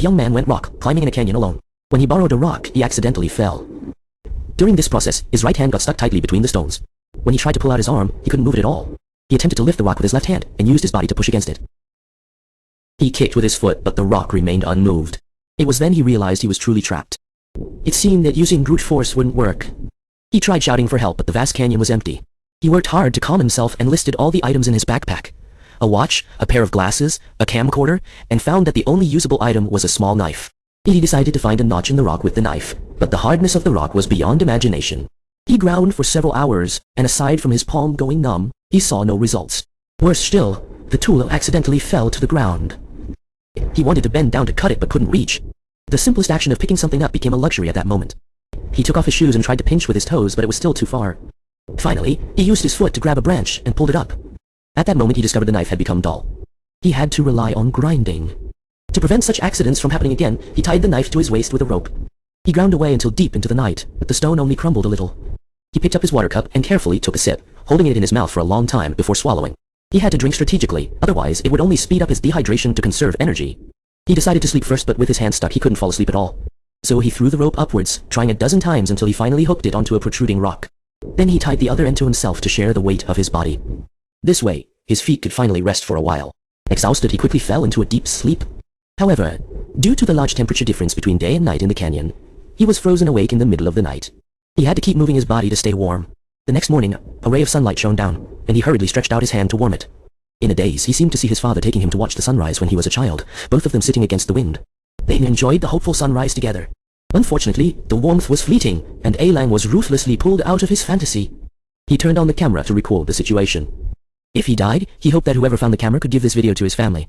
A young man went rock climbing in a canyon alone. When he borrowed a rock, he accidentally fell. During this process, his right hand got stuck tightly between the stones. When he tried to pull out his arm, he couldn't move it at all. He attempted to lift the rock with his left hand and used his body to push against it. He kicked with his foot, but the rock remained unmoved. It was then he realized he was truly trapped. It seemed that using brute force wouldn't work. He tried shouting for help, but the vast canyon was empty. He worked hard to calm himself and listed all the items in his backpack. A watch, a pair of glasses, a camcorder, and found that the only usable item was a small knife. He decided to find a notch in the rock with the knife, but the hardness of the rock was beyond imagination. He ground for several hours, and aside from his palm going numb, he saw no results. Worse still, the tool accidentally fell to the ground. He wanted to bend down to cut it but couldn't reach. The simplest action of picking something up became a luxury at that moment. He took off his shoes and tried to pinch with his toes, but it was still too far. Finally, he used his foot to grab a branch and pulled it up. At that moment he discovered the knife had become dull. He had to rely on grinding. To prevent such accidents from happening again, he tied the knife to his waist with a rope. He ground away until deep into the night, but the stone only crumbled a little. He picked up his water cup and carefully took a sip, holding it in his mouth for a long time before swallowing. He had to drink strategically, otherwise it would only speed up his dehydration to conserve energy. He decided to sleep first, but with his hand stuck he couldn't fall asleep at all. So he threw the rope upwards, trying a dozen times until he finally hooked it onto a protruding rock. Then he tied the other end to himself to share the weight of his body. This way, his feet could finally rest for a while. Exhausted, he quickly fell into a deep sleep. However, due to the large temperature difference between day and night in the canyon, he was frozen awake in the middle of the night. He had to keep moving his body to stay warm. The next morning, a ray of sunlight shone down, and he hurriedly stretched out his hand to warm it. In a daze, he seemed to see his father taking him to watch the sunrise when he was a child, both of them sitting against the wind. They enjoyed the hopeful sunrise together. Unfortunately, the warmth was fleeting, and Alang was ruthlessly pulled out of his fantasy. He turned on the camera to record the situation. If he died, he hoped that whoever found the camera could give this video to his family.